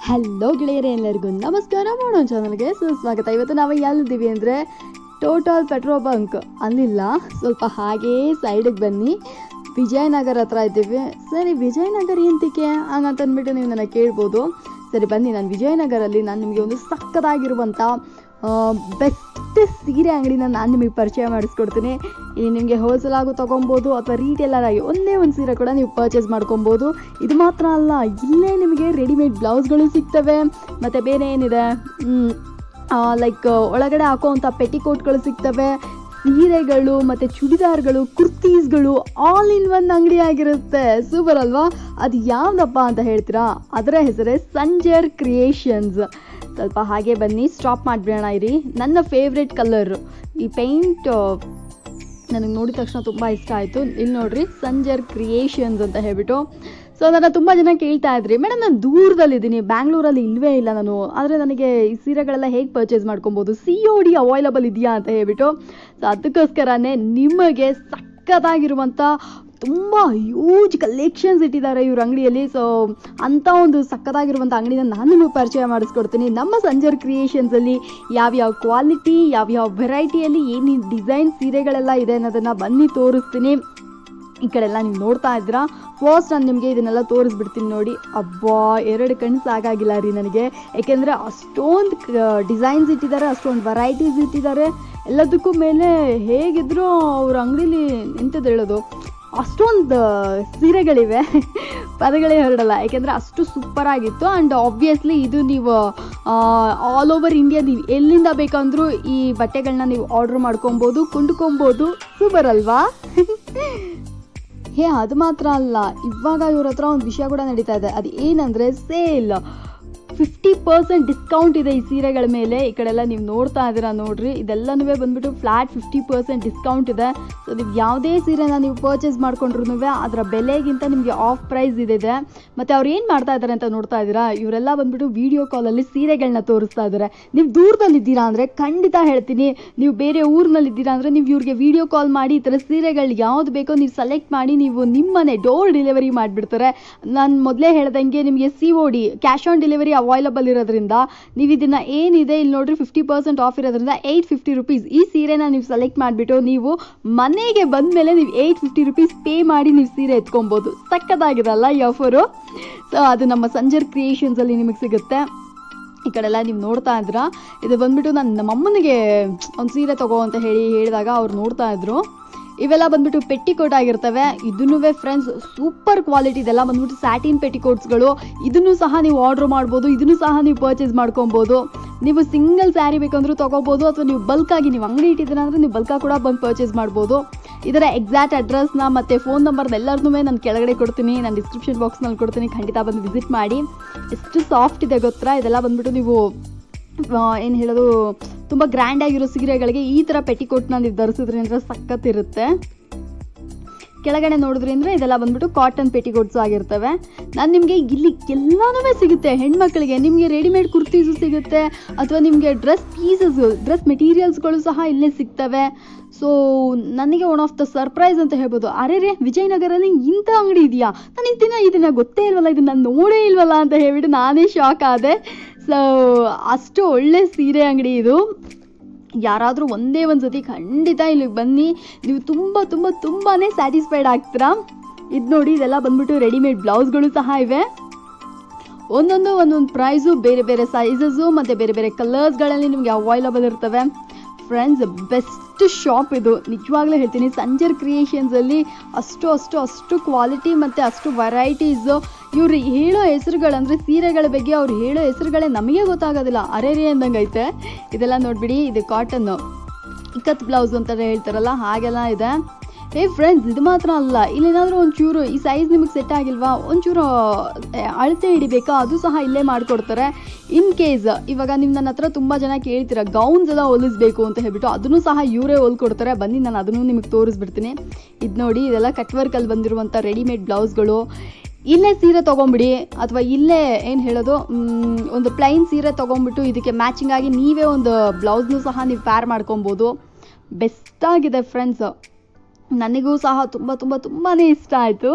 Hello ಗೆಳೆಯರೇ, ಎಲ್ಲರಿಗೂ ನಮಸ್ಕಾರ. ಮಾಡೋ ಚಾನಲ್ಗೆ ಸುಸ್ವಾಗತ. ಇವತ್ತು ನಾವು ಎಲ್ಲಿದ್ದೀವಿ ಅಂದರೆ ಟೋಟಲ್ ಪೆಟ್ರೋಲ್ ಬಂಕ್ ಅಲ್ಲಿಲ್ಲ, ಸ್ವಲ್ಪ ಹಾಗೇ ಸೈಡಿಗೆ ಬನ್ನಿ, ವಿಜಯನಗರ ಹತ್ರ ಇದ್ದೀವಿ. ಸರಿ, ವಿಜಯನಗರ ಎಂತಕ್ಕೆ ಹಂಗಂತ ಅಂದ್ಬಿಟ್ಟು ನೀವು ನನಗೆ ಕೇಳ್ಬೋದು. ಸರಿ ಬನ್ನಿ, ನಾನು ವಿಜಯನಗರಲ್ಲಿ ನಾನು ನಿಮಗೆ ಒಂದು ಸಕ್ಕತ್ತಾಗಿರುವಂಥ ಬೆಸ್ಟ್ ಸೀರೆ ಅಂಗಡಿನ ನಾನು ನಿಮಗೆ ಪರಿಚಯ ಮಾಡಿಸ್ಕೊಡ್ತೀನಿ. ಇಲ್ಲಿ ನಿಮಗೆ ಹೋಲ್ಸೇಲ್ ಆಗು ತೊಗೊಬೋದು ಅಥವಾ ರೀಟೇಲರ್ ಆಗಿ ಒಂದೇ ಒಂದು ಸೀರೆ ಕೂಡ ನೀವು ಪರ್ಚೇಸ್ ಮಾಡ್ಕೊಬೋದು. ಇದು ಮಾತ್ರ ಅಲ್ಲ, ಇಲ್ಲೇ ನಿಮಗೆ ರೆಡಿಮೇಡ್ ಬ್ಲೌಸ್ಗಳು ಸಿಗ್ತವೆ, ಮತ್ತು ಬೇರೆ ಏನಿದೆ ಲೈಕ್ ಒಳಗಡೆ ಹಾಕೋವಂಥ ಪೆಟಿಕೋಟ್ಗಳು ಸಿಗ್ತವೆ, ಸೀರೆಗಳು ಮತ್ತು ಚೂಡಿದಾರ್ಗಳು, ಕುರ್ತೀಸ್ಗಳು, ಆಲ್ ಇನ್ ಒನ್ ಅಂಗಡಿ ಆಗಿರುತ್ತೆ. ಸೂಪರ್ ಅಲ್ವಾ? ಅದು ಯಾವುದಪ್ಪ ಅಂತ ಹೇಳ್ತೀರಾ? ಅದರ ಹೆಸರೇ ಸಂಜರ್ ಕ್ರಿಯೇಷನ್ಸ್. ಸ್ವಲ್ಪ ಹಾಗೆ ಬನ್ನಿ, ಸ್ಟಾಪ್ ಮಾಡಿಬಿಡೋಣ ಇರಿ. ನನ್ನ ಫೇವ್ರೆಟ್ ಕಲರ್ ಈ ಪೇಂಟ್ ನನಗೆ ನೋಡಿದ ತಕ್ಷಣ ತುಂಬ ಇಷ್ಟ ಆಯಿತು. ಇಲ್ಲಿ ನೋಡ್ರಿ, ಸಂಜರ್ ಕ್ರಿಯೇಷನ್ಸ್ ಅಂತ ಹೇಳ್ಬಿಟ್ಟು. ಸೊ ನನ್ನ ತುಂಬ ಜನ ಕೇಳ್ತಾ ಇದ್ರಿ, ಮೇಡಮ್ ನಾನು ದೂರದಲ್ಲಿದ್ದೀನಿ, ಬ್ಯಾಂಗ್ಳೂರಲ್ಲಿ ಇಲ್ಲವೇ ಇಲ್ಲ ನಾನು, ಆದರೆ ನನಗೆ ಈ ಸೀರೆಗಳೆಲ್ಲ ಹೇಗೆ ಪರ್ಚೇಸ್ ಮಾಡ್ಕೊಬೋದು, COD ಅವೈಲಬಲ್ ಇದೆಯಾ ಅಂತ ಹೇಳ್ಬಿಟ್ಟು. ಸೊ ಅದಕ್ಕೋಸ್ಕರನೇ ನಿಮಗೆ ಸಕ್ಕತ್ತಾಗಿರುವಂಥ ತುಂಬ ಹ್ಯೂಜ್ ಕಲೆಕ್ಷನ್ಸ್ ಇಟ್ಟಿದ್ದಾರೆ ಇವ್ರ ಅಂಗಡಿಯಲ್ಲಿ. ಸೊ ಅಂಥ ಒಂದು ಸಕ್ಕತ್ತಾಗಿರುವಂಥ ಅಂಗಡಿನ ನಾನು ನಿಮಗೆ ಪರಿಚಯ ಮಾಡಿಸ್ಕೊಡ್ತೀನಿ. ನಮ್ಮ ಸಂಜರ್ ಕ್ರಿಯೇಷನ್ಸಲ್ಲಿ ಯಾವ್ಯಾವ ಕ್ವಾಲಿಟಿ, ಯಾವ್ಯಾವ ವೆರೈಟಿಯಲ್ಲಿ ಏನೇನು ಡಿಸೈನ್ ಸೀರೆಗಳೆಲ್ಲ ಇದೆ ಅನ್ನೋದನ್ನು ಬನ್ನಿ ತೋರಿಸ್ತೀನಿ. ಈ ಕಡೆ ಎಲ್ಲ ನೀವು ನೋಡ್ತಾ ಇದ್ದೀರಾ. ಫಸ್ಟ್ ನಾನು ನಿಮಗೆ ಇದನ್ನೆಲ್ಲ ತೋರಿಸ್ಬಿಡ್ತೀನಿ ನೋಡಿ. ಅಬ್ಬಾ, 2 ಕಣ್ಣು ಸಾಕಾಗಿಲ್ಲ ರೀ ನನಗೆ, ಯಾಕೆಂದರೆ ಅಷ್ಟೊಂದು ಡಿಸೈನ್ಸ್ ಇಟ್ಟಿದ್ದಾರೆ, ಅಷ್ಟೊಂದು ವೆರೈಟೀಸ್ ಇಟ್ಟಿದ್ದಾರೆ. ಎಲ್ಲದಕ್ಕೂ ಮೇಲೆ ಹೇಗಿದ್ರು ಅವ್ರ ಅಂಗಡೀಲಿ ಎಂಥದ್ದು ಹೇಳೋದು, ಅಷ್ಟೊಂದು ಸೀರೆಗಳಿವೆ, ಪದಗಳೇ ಹೊರಡಲ್ಲ, ಯಾಕೆಂದರೆ ಅಷ್ಟು ಸೂಪರಾಗಿತ್ತು. ಆ್ಯಂಡ್ ಆಬ್ವಿಯಸ್ಲಿ ಇದು ನೀವು ಆಲ್ ಓವರ್ ಇಂಡಿಯಾ ನೀವು ಎಲ್ಲಿಂದ ಬೇಕಂದ್ರೂ ಈ ಬಟ್ಟೆಗಳನ್ನ ನೀವು ಆರ್ಡ್ರ್ ಮಾಡ್ಕೊಬೋದು, ಕೊಂಡ್ಕೊಬೋದು. ಸೂಪರ್ ಅಲ್ವಾ? ಅದು ಮಾತ್ರ ಅಲ್ಲ, ಇವಾಗ ಇವ್ರ ಹತ್ರ ಒಂದು ವಿಷಯ ಕೂಡ ನಡೀತಾ ಇದೆ. ಅದು ಏನಂದರೆ ಸೇಲ್, 50% ಡಿಸ್ಕೌಂಟ್ ಇದೆ ಈ ಸೀರೆಗಳ ಮೇಲೆ. ಈ ಕಡೆ ಎಲ್ಲ ನೀವು ನೋಡ್ತಾ ಇದ್ದೀರಾ ನೋಡ್ರಿ, ಇದೆಲ್ಲನೂ ಬಂದ್ಬಿಟ್ಟು ಫ್ಲ್ಯಾಟ್ 50% ಡಿಸ್ಕೌಂಟ್ ಇದೆ. ಸೊ ನೀವು ಯಾವುದೇ ಸೀರೆನ ನೀವು ಪರ್ಚೇಸ್ ಮಾಡ್ಕೊಂಡ್ರು ಅದರ ಬೆಲೆಗಿಂತ ನಿಮಗೆ ಆಫ್ ಪ್ರೈಸ್ ಇದೆ. ಮತ್ತು ಅವ್ರು ಏನು ಮಾಡ್ತಾ ಇದ್ದಾರೆ ಅಂತ ನೋಡ್ತಾ ಇದ್ದೀರಾ, ಇವರೆಲ್ಲ ಬಂದ್ಬಿಟ್ಟು ವಿಡಿಯೋ ಕಾಲಲ್ಲಿ ಸೀರೆಗಳನ್ನ ತೋರಿಸ್ತಾ ಇದ್ದಾರೆ. ನೀವು ದೂರದಲ್ಲಿದ್ದೀರಾ ಅಂದರೆ ಖಂಡಿತ ಹೇಳ್ತೀನಿ, ನೀವು ಬೇರೆ ಊರಿನಲ್ಲಿದ್ದೀರಾ ಅಂದರೆ ನೀವು ಇವ್ರಿಗೆ ವಿಡಿಯೋ ಕಾಲ್ ಮಾಡಿ ಈ ಥರ ಸೀರೆಗಳು ಯಾವ್ದು ಬೇಕೋ ನೀವು ಸೆಲೆಕ್ಟ್ ಮಾಡಿ ನೀವು ನಿಮ್ಮನೆ ಡೋರ್ ಡೆಲಿವರಿ ಮಾಡಿಬಿಡ್ತಾರೆ. ನಾನು ಮೊದಲೇ ಹೇಳ್ದಂಗೆ ನಿಮಗೆ COD cash on delivery available ಇರೋದ್ರಿಂದ ನೀವು ಇದನ್ನು ಏನಿದೆ ಇಲ್ಲಿ ನೋಡ್ರಿ, 50% ಆಫ್ ಇರೋದ್ರಿಂದ 850 ರುಪೀಸ್ ಈ ಸೀರೆನ ನೀವು ಸೆಲೆಕ್ಟ್ ಮಾಡಿಬಿಟ್ಟು ನೀವು ಮನೆಗೆ ಬಂದ ಮೇಲೆ ನೀವು 850 ರುಪೀಸ್ ಪೇ ಮಾಡಿ ನೀವು ಸೀರೆ ಎತ್ಕೊಬೋದು. ಸಕ್ಕತ್ತಾಗಿರಲ್ಲ ಈ ಆಫರು? ಸೊ ಅದು ನಮ್ಮ ಸಂಜರ್ ಕ್ರಿಯೇಷನ್ಸಲ್ಲಿ ನಿಮಗೆ ಸಿಗುತ್ತೆ. ಈ ಕಡೆ ಎಲ್ಲ ನೀವು ನೋಡ್ತಾ ಇದ್ರ, ಇದು ಬಂದ್ಬಿಟ್ಟು ನಮ್ಮ ಅಮ್ಮನಿಗೆ ಒಂದು ಸೀರೆ ತಗೋ ಅಂತ ಹೇಳಿದಾಗ ಅವ್ರು ನೋಡ್ತಾ ಇದ್ರು. ಇವೆಲ್ಲ ಬಂದ್ಬಿಟ್ಟು ಪೆಟ್ಟಿಕೋಟ್ ಆಗಿರ್ತವೆ. ಇದನ್ನೂ ಫ್ರೆಂಡ್ಸ್ ಸೂಪರ್ ಕ್ವಾಲಿಟಿ, ಇದೆಲ್ಲ ಬಂದ್ಬಿಟ್ಟು ಸ್ಯಾಟಿನ್ ಪೆಟ್ಟಿಕೋಟ್ಸ್ಗಳು. ಇದನ್ನು ಸಹ ನೀವು ಆರ್ಡ್ರ್ ಮಾಡ್ಬೋದು, ಇದನ್ನು ಸಹ ನೀವು ಪರ್ಚೇಸ್ ಮಾಡ್ಕೊಬೋದು. ನೀವು ಸಿಂಗಲ್ ಸ್ಯಾರಿ ಬೇಕಂದ್ರೂ ತೊಗೋಬೋದು, ಅಥವಾ ನೀವು ಬಲ್ಕಾಗಿ ನೀವು ಅಂಗಡಿ ಇಟ್ಟಿದ್ದೀರ ಅಂದರೆ ನೀವು ಬಲ್ಕಾಗಿ ಕೂಡ ಬಂದು ಪರ್ಚೇಸ್ ಮಾಡ್ಬೋದು. ಇದರ ಎಕ್ಸಾಕ್ಟ್ ಅಡ್ರೆಸ್ನ ಮತ್ತು ಫೋನ್ ನಂಬರ್ನ ಎಲ್ಲರನ್ನೂ ನಾನು ಕೆಳಗಡೆ ಕೊಡ್ತೀನಿ, ನಾನು ಡಿಸ್ಕ್ರಿಪ್ಷನ್ ಬಾಕ್ಸ್ನಲ್ಲಿ ಕೊಡ್ತೀನಿ, ಖಂಡಿತ ಬಂದು ವಿಸಿಟ್ ಮಾಡಿ. ಎಷ್ಟು ಸಾಫ್ಟ್ ಇದೆ ಗೊತ್ತಾ? ಇದೆಲ್ಲ ಬಂದ್ಬಿಟ್ಟು ನೀವು ಏನು ಹೇಳೋದು, ತುಂಬ ಗ್ರ್ಯಾಂಡಾಗಿರೋ ಸೀರೆಗಳಿಗೆ ಈ ಥರ ಪೆಟಿಕೋಟ್ನ ನೀವು ಧರಿಸಿದ್ರಿ ಅಂದರೆ ಸಖತ್ತಿರುತ್ತೆ. ಕೆಳಗಡೆ ನೋಡಿದ್ರಿ ಅಂದರೆ ಇದೆಲ್ಲ ಬಂದ್ಬಿಟ್ಟು ಕಾಟನ್ ಪೆಟಿಕೋಟ್ಸ್ ಆಗಿರ್ತವೆ. ನಾನು ನಿಮಗೆ ಇಲ್ಲಿ ಎಲ್ಲನೂ ಸಿಗುತ್ತೆ ಹೆಣ್ಮಕ್ಳಿಗೆ. ನಿಮಗೆ ರೆಡಿಮೇಡ್ ಕುರ್ತೀಸು ಸಿಗುತ್ತೆ, ಅಥವಾ ನಿಮಗೆ ಡ್ರೆಸ್ ಮೆಟೀರಿಯಲ್ಸ್ಗಳು ಸಹ ಇಲ್ಲೇ ಸಿಗ್ತವೆ. ಸೊ ನನಗೆ ಒನ್ ಆಫ್ ದ ಸರ್ಪ್ರೈಸ್ ಅಂತ ಹೇಳ್ಬೋದು. ಅರೆ ರೇ, ವಿಜಯನಗರಲ್ಲಿ ಇಂಥ ಅಂಗಡಿ ಇದೆಯಾ, ನಾನು ಇದನ್ನು ಗೊತ್ತೇ ಇಲ್ವಲ್ಲ, ಇದನ್ನು ನಾನು ನೋಡೇ ಇಲ್ವಲ್ಲ ಅಂತ ಹೇಳ್ಬಿಟ್ಟು ನಾನೇ ಶಾಕ್ ಆದೆ. ಸೊ ಅಷ್ಟು ಒಳ್ಳೆ ಸೀರೆ ಅಂಗಡಿ ಇದು. ಯಾರಾದರೂ ಒಂದೇ ಒಂದು ಸತಿ ಖಂಡಿತ ಇಲ್ಲಿಗೆ ಬನ್ನಿ, ನೀವು ತುಂಬಾ ಸ್ಯಾಟಿಸ್ಫೈಡ್ ಆಗ್ತೀರಾ. ಇದು ನೋಡಿ, ಇದೆಲ್ಲ ಬಂದ್ಬಿಟ್ಟು ರೆಡಿಮೇಡ್ ಬ್ಲೌಸ್ಗಳು ಸಹ ಇವೆ. ಒಂದೊಂದು ಪ್ರೈಸು, ಬೇರೆ ಬೇರೆ ಸೈಜಸ್ಸು ಮತ್ತು ಬೇರೆ ಬೇರೆ ಕಲರ್ಸ್ಗಳಲ್ಲಿ ನಿಮಗೆ ಅವೈಲಬಲ್ ಇರ್ತವೆ. ಫ್ರೆಂಡ್ಸ್, ಬೆಸ್ಟ್ ಶಾಪ್ ಇದು, ನಿಜವಾಗ್ಲೂ ಹೇಳ್ತೀನಿ. ಸಂಜರ್ ಕ್ರಿಯೇಷನ್ಸಲ್ಲಿ ಅಷ್ಟು ಕ್ವಾಲಿಟಿ ಮತ್ತು ಅಷ್ಟು ವೆರೈಟೀಸು. ಇವ್ರು ಹೇಳೋ ಹೆಸರುಗಳಂದರೆ ಸೀರೆಗಳ ಬಗ್ಗೆ ಅವ್ರು ಹೇಳೋ ಹೆಸರುಗಳೇ ನಮಗೆ ಗೊತ್ತಾಗೋದಿಲ್ಲ, ಅರೆರೇ ಅಂದಂಗೈತೆ. ಇದೆಲ್ಲ ನೋಡಿಬಿಡಿ, ಇದು ಕಾಟನ್ನು ಇಕ್ಕತ್ ಬ್ಲೌಸ್ ಅಂತ ಹೇಳ್ತಾರಲ್ಲ, ಹಾಗೆಲ್ಲ ಇದೆ. ಫ್ರೆಂಡ್ಸ್, ಇದು ಮಾತ್ರ ಅಲ್ಲ, ಇಲ್ಲೇನಾದರೂ ಒಂಚೂರು ಈ ಸೈಜ್ ನಿಮಗೆ ಸೆಟ್ ಆಗಿಲ್ವಾ, ಒಂಚೂರು ಅಳತೆ ಹಿಡಿಬೇಕಾ, ಅದು ಸಹ ಇಲ್ಲೇ ಮಾಡಿಕೊಡ್ತಾರೆ. ಇನ್ ಕೇಸ್ ಇವಾಗ ನೀವು ನನ್ನ ಹತ್ರ ತುಂಬ ಜನ ಕೇಳ್ತೀರ ಗೌನ್ಸ್ ಎಲ್ಲ ಹೊಲಿಸ್ಬೇಕು ಅಂತ ಹೇಳ್ಬಿಟ್ಟು, ಅದನ್ನು ಸಹ ಇವರೇ ಹೊಲ್ಕೊಡ್ತಾರೆ. ಬನ್ನಿ, ನಾನು ಅದನ್ನು ನಿಮಗೆ ತೋರಿಸ್ಬಿಡ್ತೀನಿ. ಇದು ನೋಡಿ, ಇದೆಲ್ಲ ಕಟ್ ವರ್ಕಲ್ಲಿ ಬಂದಿರುವಂಥ ರೆಡಿಮೇಡ್ ಬ್ಲೌಸ್ಗಳು. ಇಲ್ಲೇ ಸೀರೆ ತೊಗೊಂಬಿಡಿ, ಅಥವಾ ಇಲ್ಲೇ ಏನು ಹೇಳೋದು, ಒಂದು ಪ್ಲೈನ್ ಸೀರೆ ತೊಗೊಂಬಿಟ್ಟು ಇದಕ್ಕೆ ಮ್ಯಾಚಿಂಗ್ ಆಗಿ ನೀವೇ ಒಂದು ಬ್ಲೌಸ್ನೂ ಸಹ ನೀವು ಪ್ಯಾರ್ ಮಾಡ್ಕೊಬೋದು. ಬೆಸ್ಟಾಗಿದೆ ಫ್ರೆಂಡ್ಸ್, ನನಗೂ ಸಹ ತುಂಬಾ ಇಷ್ಟ ಆಯಿತು.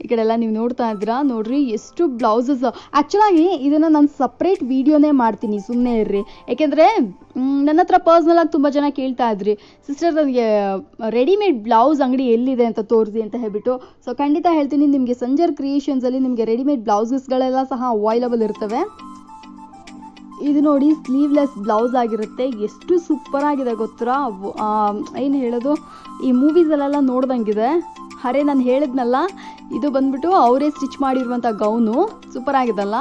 ಈ ಕಡೆ ಎಲ್ಲ ನೀವು ನೋಡ್ತಾ ಇದ್ದೀರಾ ನೋಡ್ರಿ ಎಷ್ಟು ಬ್ಲೌಸಸ್. ಆ್ಯಕ್ಚುಲಾಗಿ ಇದನ್ನು ನಾನು ಸಪ್ರೇಟ್ ವೀಡಿಯೋನೇ ಮಾಡ್ತೀನಿ, ಸುಮ್ಮನೆ ಇರ್ರಿ. ಯಾಕೆಂದರೆ ನನ್ನ ಹತ್ರ ಪರ್ಸ್ನಲಾಗಿ ತುಂಬ ಜನ ಕೇಳ್ತಾ ಇದ್ರಿ, ಸಿಸ್ಟರ್ ನನಗೆ ರೆಡಿಮೇಡ್ ಬ್ಲೌಸ್ ಅಂಗಡಿ ಎಲ್ಲಿದೆ ಅಂತ ತೋರಿಸಿ ಅಂತ ಹೇಳ್ಬಿಟ್ಟು. ಸೊ ಖಂಡಿತ ಹೇಳ್ತೀನಿ, ನಿಮಗೆ ಸಂಜರ್ ಕ್ರಿಯೇಷನ್ಸಲ್ಲಿ ನಿಮಗೆ ರೆಡಿಮೇಡ್ ಬ್ಲೌಸಸ್ಗಳೆಲ್ಲ ಸಹ ಅವೈಲಬಲ್ ಇರ್ತವೆ. ಇದು ನೋಡಿ ಸ್ಲೀವ್ಲೆಸ್ ಬ್ಲೌಸ್ ಆಗಿರುತ್ತೆ, ಎಷ್ಟು ಸೂಪರ್ ಆಗಿದೆ ಗೊತ್ತಾ. ಏನು ಹೇಳೋದು, ಈ ಮೂವೀಸಲ್ಲೆಲ್ಲ ನೋಡ್ದಂಗಿದೆ. ಅರೆ ನಾನು ಹೇಳಿದ್ನಲ್ಲ, ಇದು ಬಂದ್ಬಿಟ್ಟು ಅವರೇ ಸ್ಟಿಚ್ ಮಾಡಿರುವಂಥ ಗೌನು, ಸೂಪರ್ ಆಗಿದಲ್ಲ.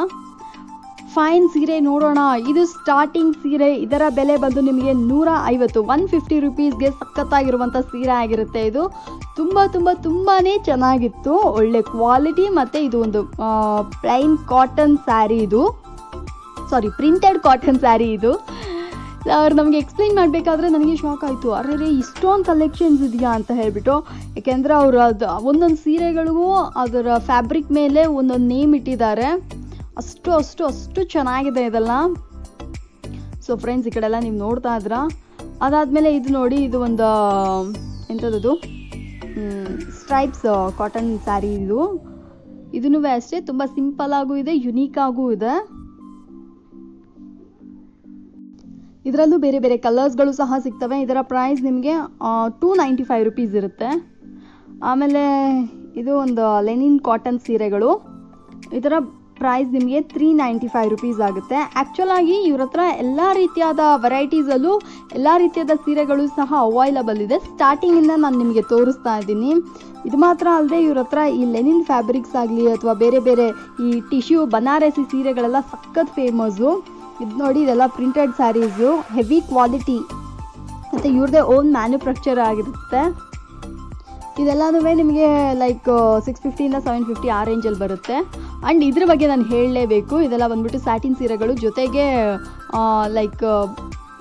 ಫೈನ್ ಸೀರೆ ನೋಡೋಣ. ಇದು ಸ್ಟಾರ್ಟಿಂಗ್ ಸೀರೆ, ಇದರ ಬೆಲೆ ಬಂದು ನಿಮಗೆ 150 150 ರುಪೀಸ್ಗೆ ಸಖತ್ತಾಗಿರುವಂಥ ಸೀರೆ ಆಗಿರುತ್ತೆ. ಇದು ತುಂಬ ತುಂಬ ತುಂಬಾ ಚೆನ್ನಾಗಿತ್ತು, ಒಳ್ಳೆ ಕ್ವಾಲಿಟಿ. ಮತ್ತು ಇದು ಒಂದು ಪ್ಲೈನ್ ಕಾಟನ್ ಸ್ಯಾರಿ, ಇದು ಸಾರಿ ಪ್ರಿಂಟೆಡ್ ಕಾಟನ್ ಸ್ಯಾರಿ. ಇದು ಅವ್ರು ನಮಗೆ ಎಕ್ಸ್ಪ್ಲೈನ್ ಮಾಡಬೇಕಾದ್ರೆ ನನಗೆ ಶಾಕ್ ಆಯಿತು, ಅರೆ ಇಷ್ಟೊಂದು ಕಲೆಕ್ಷನ್ಸ್ ಇದೆಯಾ ಅಂತ ಹೇಳ್ಬಿಟ್ಟು. ಯಾಕೆಂದರೆ ಅವರು ಅದು ಒಂದೊಂದು ಸೀರೆಗಳಿಗೂ ಅದರ ಫ್ಯಾಬ್ರಿಕ್ ಮೇಲೆ ಒಂದೊಂದು ನೇಮ್ ಇಟ್ಟಿದ್ದಾರೆ. ಅಷ್ಟು ಅಷ್ಟು ಅಷ್ಟು ಚೆನ್ನಾಗಿದೆ ಇದೆಲ್ಲ. ಸೊ ಫ್ರೆಂಡ್ಸ್, ಈ ಕಡೆ ಎಲ್ಲ ನೀವು ನೋಡ್ತಾ ಇದ್ರಾ. ಅದಾದಮೇಲೆ ಇದು ನೋಡಿ, ಇದು ಒಂದು ಎಂಥದ್ದು ಸ್ಟ್ರೈಪ್ಸ್ ಕಾಟನ್ ಸ್ಯಾರಿ. ಇದೂ ಅಷ್ಟೇ ತುಂಬ ಸಿಂಪಲ್ ಆಗೂ ಇದೆ, ಯುನೀಕ್ ಆಗೂ ಇದೆ. ಇದರಲ್ಲೂ ಬೇರೆ ಬೇರೆ ಕಲರ್ಸ್ಗಳು ಸಹ ಸಿಗ್ತವೆ. ಇದರ ಪ್ರೈಸ್ ನಿಮಗೆ 295 ರುಪೀಸ್ ಇರುತ್ತೆ. ಆಮೇಲೆ ಇದು ಒಂದು ಲೆನಿನ್ ಕಾಟನ್ ಸೀರೆಗಳು, ಇದರ ಪ್ರೈಸ್ ನಿಮಗೆ 395 ರುಪೀಸ್ ಆಗುತ್ತೆ. ಆ್ಯಕ್ಚುಲಾಗಿ ಇವ್ರ ಹತ್ರ ಎಲ್ಲ ರೀತಿಯಾದ ವೆರೈಟೀಸಲ್ಲೂ ಎಲ್ಲ ರೀತಿಯಾದ ಸೀರೆಗಳು ಸಹ ಅವೈಲಬಲ್ ಇದೆ. ಸ್ಟಾರ್ಟಿಂಗಿಂದ ನಾನು ನಿಮಗೆ ತೋರಿಸ್ತಾ ಇದ್ದೀನಿ. ಇದು ಮಾತ್ರ ಅಲ್ಲದೆ ಇವ್ರ ಹತ್ರ ಈ ಲೆನಿನ್ ಫ್ಯಾಬ್ರಿಕ್ಸ್ ಆಗಲಿ ಅಥವಾ ಬೇರೆ ಬೇರೆ ಈ ಟಿಶ್ಯೂ ಬನಾರಸಿ ಸೀರೆಗಳೆಲ್ಲ ಸಖತ್ ಫೇಮಸ್ಸು. ಇದು ನೋಡಿ, ಇದೆಲ್ಲ ಪ್ರಿಂಟೆಡ್ ಸ್ಯಾರೀಸು, ಹೆವಿ ಕ್ವಾಲಿಟಿ ಮತ್ತು ಇವ್ರದ್ದೇ ಓನ್ ಮ್ಯಾನುಫ್ಯಾಕ್ಚರ್ ಆಗಿರುತ್ತೆ. ಇದೆಲ್ಲನೂ ನಿಮಗೆ ಲೈಕ್ 650 750 ಆ ರೇಂಜಲ್ಲಿ ಬರುತ್ತೆ. ಆ್ಯಂಡ್ ಇದ್ರ ಬಗ್ಗೆ ನಾನು ಹೇಳಲೇಬೇಕು, ಇದೆಲ್ಲ ಬಂದ್ಬಿಟ್ಟು ಸ್ಯಾಟಿನ್ ಸೀರೆಗಳು, ಜೊತೆಗೆ ಲೈಕ್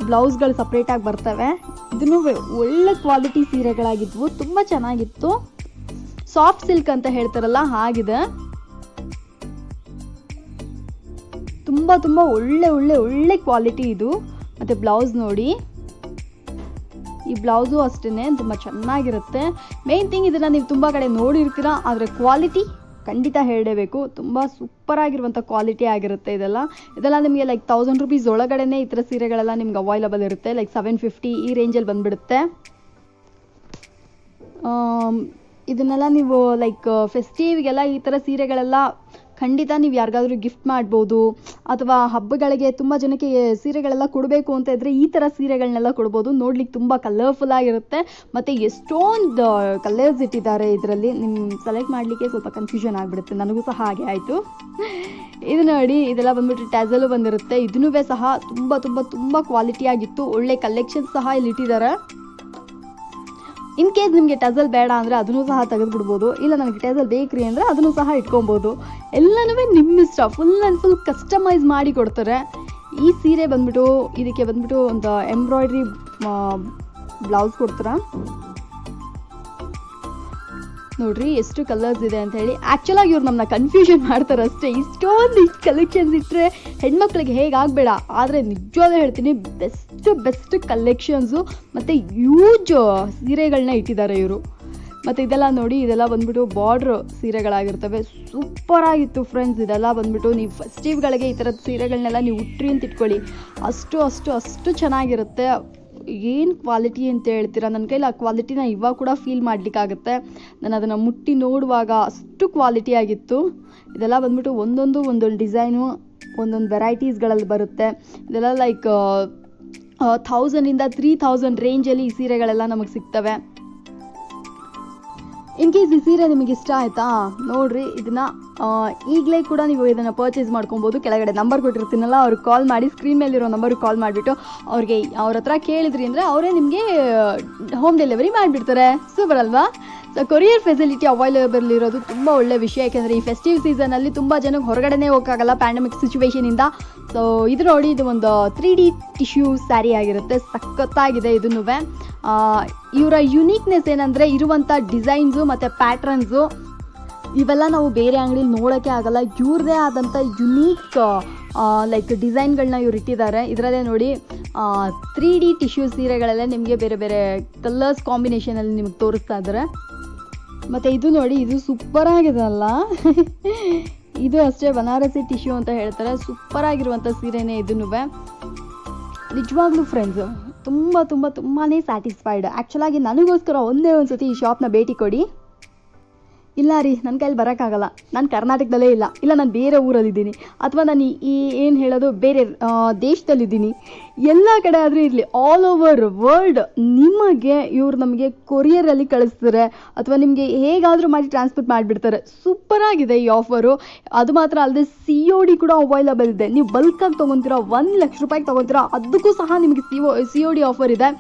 ಬ್ಲೌಸ್ಗಳು ಸಪ್ರೇಟಾಗಿ ಬರ್ತವೆ. ಇದನ್ನು ಒಳ್ಳೆ ಕ್ವಾಲಿಟಿ ಸೀರೆಗಳಾಗಿದ್ವು, ತುಂಬ ಚೆನ್ನಾಗಿತ್ತು. ಸಾಫ್ಟ್ ಸಿಲ್ಕ್ ಅಂತ ಹೇಳ್ತಾರಲ್ಲ ಹಾಗಿದೆ. ತುಂಬ ತುಂಬ ಒಳ್ಳೆ ಒಳ್ಳೆ ಒಳ್ಳೆ ಕ್ವಾಲಿಟಿ ಇದು. ಮತ್ತು ಬ್ಲೌಸ್ ನೋಡಿ, ಈ ಬ್ಲೌಸು ಅಷ್ಟೇ ತುಂಬ ಚೆನ್ನಾಗಿರುತ್ತೆ. ಮೇನ್ ಥಿಂಗ್, ಇದನ್ನು ನೀವು ತುಂಬ ಕಡೆ ನೋಡಿರ್ತೀರ, ಆದರೆ ಕ್ವಾಲಿಟಿ ಖಂಡಿತ ಹೇಳಲೇಬೇಕು, ತುಂಬ ಸೂಪರಾಗಿರುವಂಥ ಕ್ವಾಲಿಟಿ ಆಗಿರುತ್ತೆ. ಇದೆಲ್ಲ ನಿಮಗೆ ಲೈಕ್ 1000 ರುಪೀಸ್ ಒಳಗಡೆನೇ ಈ ಥರ ಸೀರೆಗಳೆಲ್ಲ ನಿಮ್ಗೆ ಅವೈಲಬಲ್ ಇರುತ್ತೆ. ಲೈಕ್ 750 ಈ ರೇಂಜಲ್ಲಿ ಬಂದುಬಿಡುತ್ತೆ. ಇದನ್ನೆಲ್ಲ ನೀವು ಲೈಕ್ ಫೆಸ್ಟಿವ್ಗೆಲ್ಲ ಈ ಥರ ಸೀರೆಗಳೆಲ್ಲ ಖಂಡಿತ ನೀವು ಯಾರಿಗಾದ್ರೂ ಗಿಫ್ಟ್ ಮಾಡ್ಬೋದು, ಅಥವಾ ಹಬ್ಬಗಳಿಗೆ ತುಂಬ ಜನಕ್ಕೆ ಸೀರೆಗಳೆಲ್ಲ ಕೊಡಬೇಕು ಅಂತ ಇದ್ದರೆ ಈ ಥರ ಸೀರೆಗಳನ್ನೆಲ್ಲ ಕೊಡ್ಬೋದು. ನೋಡ್ಲಿಕ್ಕೆ ತುಂಬ ಕಲರ್ಫುಲ್ ಆಗಿರುತ್ತೆ, ಮತ್ತು ಎಷ್ಟೊಂದು ಕಲರ್ಸ್ ಇಟ್ಟಿದ್ದಾರೆ ಇದರಲ್ಲಿ. ನಿಮ್ಮ ಸೆಲೆಕ್ಟ್ ಮಾಡಲಿಕ್ಕೆ ಸ್ವಲ್ಪ ಕನ್ಫ್ಯೂಷನ್ ಆಗಿಬಿಡುತ್ತೆ, ನನಗೂ ಸಹ ಹಾಗೆ ಆಯಿತು. ಇದು ನೋಡಿ, ಇದೆಲ್ಲ ಬಂದ್ಬಿಟ್ಟು ಟ್ಯಾಸಲು ಬಂದಿರುತ್ತೆ. ಇದನ್ನೂ ಸಹ ತುಂಬ ತುಂಬ ತುಂಬ ಕ್ವಾಲಿಟಿಯಾಗಿತ್ತು, ಒಳ್ಳೆ ಕಲೆಕ್ಷನ್ಸ್ ಸಹ ಇಲ್ಲಿ ಇಟ್ಟಿದ್ದಾರೆ. ಇನ್ ಕೇಸ್ ನಿಮಗೆ ಟಜಲ್ ಬೇಡ ಅಂದರೆ ಅದನ್ನು ಸಹ ತೆಗೆದುಬಿಡ್ಬೋದು, ಇಲ್ಲ ನನಗೆ ಟಜಲ್ ಬೇಕ್ರಿ ಅಂದರೆ ಅದನ್ನು ಸಹ ಇಟ್ಕೊಬೋದು. ಎಲ್ಲನೂ ನಿಮ್ಮ ಇಷ್ಟ, ಫುಲ್ ಆ್ಯಂಡ್ ಫುಲ್ ಕಸ್ಟಮೈಸ್ ಮಾಡಿ ಕೊಡ್ತಾರೆ. ಈ ಸೀರೆ ಬಂದ್ಬಿಟ್ಟು ಇದಕ್ಕೆ ಬಂದ್ಬಿಟ್ಟು ಒಂದು ಎಂಬ್ರಾಯ್ಡ್ರಿ ಬ್ಲೌಸ್ ಕೊಡ್ತಾರೆ. ನೋಡ್ರಿ ಎಷ್ಟು ಕಲರ್ಸ್ ಇದೆ ಅಂತ ಹೇಳಿ. ಆ್ಯಕ್ಚುಲಾಗಿ ಇವ್ರು ನಮ್ಮನ್ನ ಕನ್ಫ್ಯೂಷನ್ ಮಾಡ್ತಾರೆ ಅಷ್ಟೇ. ಇಷ್ಟು ಕಲೆಕ್ಷನ್ಸ್ ಇಟ್ಟರೆ ಹೆಣ್ಮಕ್ಳಿಗೆ ಹೇಗಾಗಬೇಡ, ಆದರೆ ನಿಜವಾಗ್ಲೂ ಹೇಳ್ತೀನಿ, ಬೆಸ್ಟ್ ಕಲೆಕ್ಷನ್ಸು ಮತ್ತು ಯೂಜ್ ಸೀರೆಗಳನ್ನ ಇಟ್ಟಿದ್ದಾರೆ ಇವರು. ಮತ್ತು ಇದೆಲ್ಲ ನೋಡಿ, ಇದೆಲ್ಲ ಬಂದ್ಬಿಟ್ಟು ಬಾರ್ಡ್ರ್ ಸೀರೆಗಳಾಗಿರ್ತವೆ. ಸೂಪರಾಗಿತ್ತು ಫ್ರೆಂಡ್ಸ್. ಇದೆಲ್ಲ ಬಂದ್ಬಿಟ್ಟು ನೀವು ಫೆಸ್ಟಿವ್ಗಳಿಗೆ ಈ ಥರದ ಸೀರೆಗಳನ್ನೆಲ್ಲ ನೀವು ಉಟ್ರಿ ಅಂತ ಇಟ್ಕೊಳ್ಳಿ, ಅಷ್ಟು ಅಷ್ಟು ಅಷ್ಟು ಚೆನ್ನಾಗಿರುತ್ತೆ. ಏನು ಕ್ವಾಲಿಟಿ ಅಂತ ಹೇಳ್ತೀರಾ, ನನ್ನ ಕೈಲಿ ಆ ಕ್ವಾಲಿಟಿನ ಇವಾಗ ಕೂಡ ಫೀಲ್ ಮಾಡಲಿಕ್ಕಾಗುತ್ತೆ. ನಾನು ಅದನ್ನು ಮುಟ್ಟಿ ನೋಡುವಾಗ ಅಷ್ಟು ಕ್ವಾಲಿಟಿ ಆಗಿತ್ತು. ಇದೆಲ್ಲ ಬಂದ್ಬಿಟ್ಟು ಒಂದೊಂದು ಡಿಸೈನು ಒಂದೊಂದು ವೆರೈಟೀಸ್ಗಳಲ್ಲಿ ಬರುತ್ತೆ. ಇದೆಲ್ಲ ಲೈಕ್ 1000 ಇಂದ 3000 ರೇಂಜಲ್ಲಿ ಈ ಸೀರೆಗಳೆಲ್ಲ ನಮಗೆ ಸಿಗ್ತವೆ. ಇನ್ ಕೇಸ್ ಈ ಸೀರೆ ನಿಮಗೆ ಇಷ್ಟ ಆಯಿತಾ ನೋಡಿರಿ, ಇದನ್ನು ಈಗಲೇ ಕೂಡ ನೀವು ಇದನ್ನು ಪರ್ಚೇಸ್ ಮಾಡ್ಕೊಬೋದು. ಕೆಳಗಡೆ ನಂಬರ್ ಕೊಟ್ಟಿರ್ತೀನಲ್ಲ, ಅವ್ರಿಗೆ ಕಾಲ್ ಮಾಡಿ, ಸ್ಕ್ರೀನ್ ಮೇಲಿರೋ ನಂಬರ್ಗೆ ಕಾಲ್ ಮಾಡಿಬಿಟ್ಟು ಅವ್ರ ಹತ್ರ ಕೇಳಿದ್ರಿ ಅಂದರೆ ಅವರೇ ನಿಮಗೆ ಹೋಮ್ ಡೆಲಿವರಿ ಮಾಡಿಬಿಡ್ತಾರೆ. ಸೂಪರ್ ಅಲ್ವಾ? ಸೊ ಕೊರಿಯರ್ ಫೆಸಿಲಿಟಿ ಅವೈಲೇಬಲ್ ಇರೋದು ತುಂಬ ಒಳ್ಳೆ ವಿಷಯ. ಯಾಕೆಂದರೆ ಈ ಫೆಸ್ಟಿವ್ ಸೀಸನಲ್ಲಿ ತುಂಬ ಜನಕ್ಕೆ ಹೊರಗಡೆನೇ ಹೋಗೋಕ್ಕಾಗಲ್ಲ ಪ್ಯಾಂಡಮಿಕ್ ಸಿಚುವೇಷನಿಂದ. ಸೊ ಇದು ನೋಡಿ, ಇದು ಒಂದು 3D ಟಿಶ್ಯೂ ಸ್ಯಾರಿ ಆಗಿರುತ್ತೆ, ಸಖತ್ತಾಗಿದೆ. ಇದನ್ನೂ ಇವರ ಯುನೀಕ್ನೆಸ್ ಏನಂದರೆ ಇರುವಂಥ ಡಿಸೈನ್ಸು ಮತ್ತು ಪ್ಯಾಟ್ರನ್ಸು ಇವೆಲ್ಲ ನಾವು ಬೇರೆ ಅಂಗಡಿಲಿ ನೋಡೋಕ್ಕೆ ಆಗಲ್ಲ. ಇವ್ರದ್ದೇ ಆದಂಥ ಯುನೀಕ್ ಲೈಕ್ ಡಿಸೈನ್ಗಳನ್ನ ಇವ್ರು ಇಟ್ಟಿದ್ದಾರೆ. ಇದರಲ್ಲೇ ನೋಡಿ 3D ಟಿಶ್ಯೂ ಸೀರೆಗಳೆಲ್ಲ ನಿಮಗೆ ಬೇರೆ ಬೇರೆ ಕಲರ್ಸ್ ಕಾಂಬಿನೇಷನಲ್ಲಿ ನಿಮಗೆ ತೋರಿಸ್ತಾ ಇದ್ದಾರೆ. ಮತ್ತು ಇದು ನೋಡಿ, ಇದು ಸೂಪರ್ ಆಗಿದೆ ಅಲ್ಲ. ಇದು ಅಷ್ಟೇ ಬನಾರಸಿ ಟಿಶ್ಯೂ ಅಂತ ಹೇಳ್ತಾರೆ, ಸೂಪರ್ ಆಗಿರುವಂಥ ಸೀರೆನೇ ಇದನ್ನು. ನಿಜವಾಗ್ಲೂ ಫ್ರೆಂಡ್ಸ್ ತುಂಬ ತುಂಬ ತುಂಬಾ ಸ್ಯಾಟಿಸ್ಫೈಡ್. ಆ್ಯಕ್ಚುಲಾಗಿ ನನಗೋಸ್ಕರ ಒಂದೇ ಒಂದು ಸತಿ ಈ ಶಾಪ್ನ ಭೇಟಿ ಕೊಡಿ. ಇಲ್ಲ ರೀ, ನನ್ನ ಕೈಲಿ ಬರೋಕ್ಕಾಗಲ್ಲ, ನಾನು ಕರ್ನಾಟಕದಲ್ಲೇ ಇಲ್ಲ ನಾನು ಬೇರೆ ಊರಲ್ಲಿದ್ದೀನಿ, ಅಥವಾ ನಾನು ಈ ಏನು ಹೇಳೋದು ಬೇರೆ ದೇಶದಲ್ಲಿದ್ದೀನಿ, ಎಲ್ಲ ಕಡೆ ಆದರೂ ಇರಲಿ, ಆಲ್ ಓವರ್ ವರ್ಲ್ಡ್ ನಿಮಗೆ ಇವ್ರು ನಮಗೆ ಕೊರಿಯರಲ್ಲಿ ಕಳಿಸ್ತಾರೆ, ಅಥವಾ ನಿಮಗೆ ಹೇಗಾದರೂ ಮಾಡಿ ಟ್ರಾನ್ಸ್ಪೋರ್ಟ್ ಮಾಡಿಬಿಡ್ತಾರೆ. ಸೂಪರಾಗಿದೆ ಈ ಆಫರು. ಅದು ಮಾತ್ರ ಅಲ್ಲದೆ COD ಕೂಡ ಅವೈಲಬಲ್ ಇದೆ. ನೀವು ಬಲ್ಕಾಗಿ ತೊಗೊತೀರಾ, 1 ಲಕ್ಷ ರೂಪಾಯಿಗೆ ತೊಗೊತೀರಾ, ಅದಕ್ಕೂ ಸಹ ನಿಮಗೆ COD ಆಫರ್ ಇದೆ,